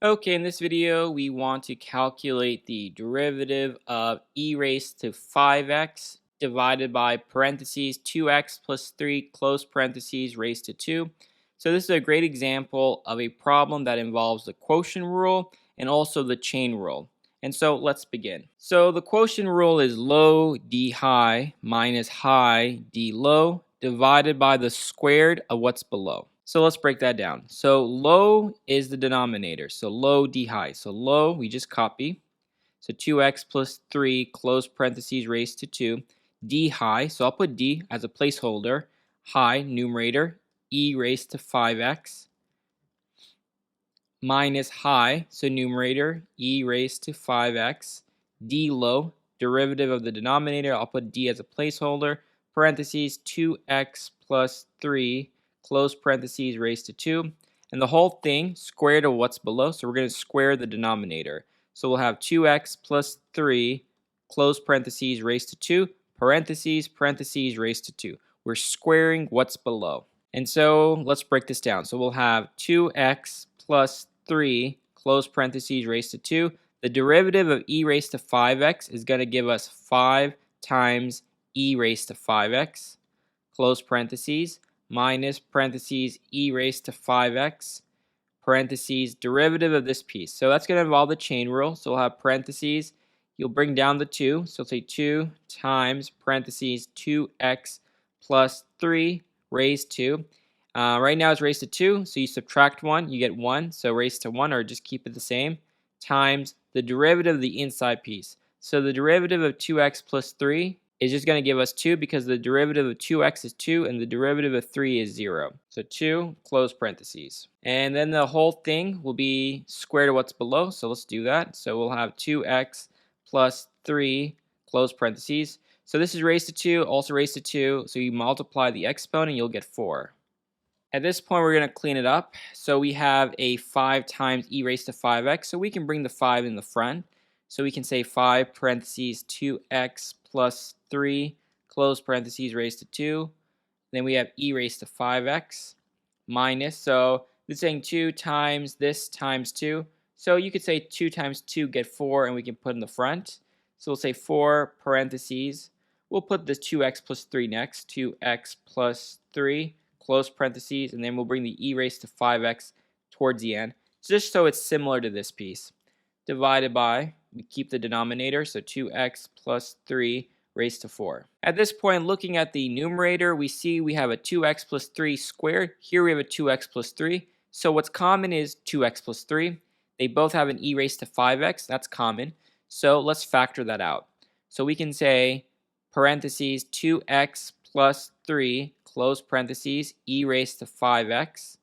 Okay, in this video, we want to calculate the derivative of e raised to 5x divided by parentheses 2x plus 3 close parentheses raised to 2. So this is a great example of a problem that involves the quotient rule and also the chain rule. And so let's begin. So the quotient rule is low d high minus high d low divided by the squared of what's below. So let's break that down. So low is the denominator. So low d high. So low, we just copy. So 2x plus 3 close parentheses raised to 2. D high, so I'll put d as a placeholder. High, numerator, e raised to 5x. Minus high, so numerator, e raised to 5x. D low, derivative of the denominator, I'll put d as a placeholder. Parentheses 2x plus 3 close parentheses raised to 2, and the whole thing squared of what's below, so we're going to square the denominator. So we'll have 2x plus 3 close parentheses raised to 2, parentheses raised to 2. We're squaring what's below. And so let's break this down. So we'll have 2x plus 3 close parentheses raised to 2. The derivative of e raised to 5x is going to give us 5 times e raised to 5x, close parentheses, minus parentheses e raised to 5x, parentheses, derivative of this piece. So that's going to involve the chain rule. So we'll have parentheses. You'll bring down the 2. So say 2 times parentheses 2x plus 3 raised to. Right now it's raised to 2. So you subtract 1, you get 1. So raised to 1, or just keep it the same, times the derivative of the inside piece. So the derivative of 2x plus 3 is just going to give us 2 because the derivative of 2x is 2 and the derivative of 3 is 0. So 2, close parentheses. And then the whole thing will be square to what's below. So let's do that. So we'll have 2x plus 3, close parentheses. So this is raised to 2, also raised to 2. So you multiply the exponent, you'll get 4. At this point, we're going to clean it up. So we have a 5 times e raised to 5x. So we can bring the 5 in the front. So we can say 5 parentheses 2x plus 3 close parentheses raised to 2. Then we have e raised to 5x minus. So this is saying 2 times this times 2. So you could say 2 times 2 get 4, and we can put in the front. So we'll say 4 parentheses. We'll put this 2x plus 3 next. 2x plus 3 close parentheses, and then we'll bring the e raised to 5x towards the end, just so it's similar to this piece. Divided by, we keep the denominator, so 2x plus 3 raised to 4. At this point, looking at the numerator, we see we have a 2x plus 3 squared. Here we have a 2x plus 3. So what's common is 2x plus 3. They both have an e raised to 5x. That's common. So let's factor that out. So we can say parentheses 2x plus 3 close parentheses e raised to 5x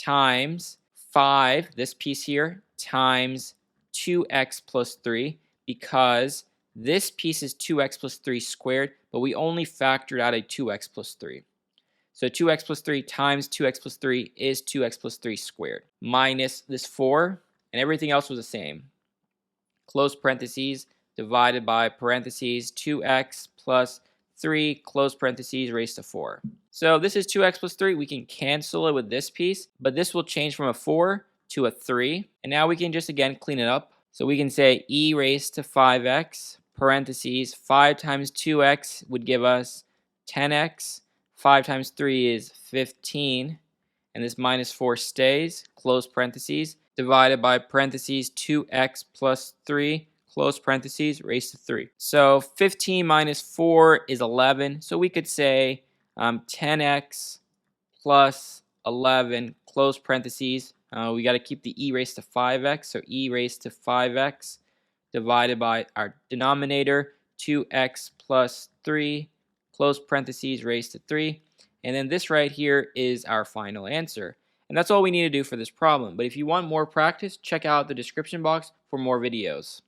times 5, this piece here, times 2x plus 3, because this piece is 2x plus 3 squared, but we only factored out a 2x plus 3. So 2x plus 3 times 2x plus 3 is 2x plus 3 squared, minus this 4, and everything else was the same. Close parentheses divided by parentheses 2x plus 3 close parentheses raised to 4. So this is 2x plus 3. We can cancel it with this piece, but this will change from a 4 to a 3. And now we can just again clean it up. So we can say e raised to 5x, parentheses 5 times 2x would give us 10x. 5 times 3 is 15. And this minus 4 stays, close parentheses, divided by parentheses 2x plus 3, close parentheses, raised to 3. So 15 minus 4 is 11. So we could say 10x plus 11, close parentheses. We got to keep the e raised to 5x. So e raised to 5x divided by our denominator, 2x plus 3, close parentheses, raised to 3. And then this right here is our final answer. And that's all we need to do for this problem. But if you want more practice, check out the description box for more videos.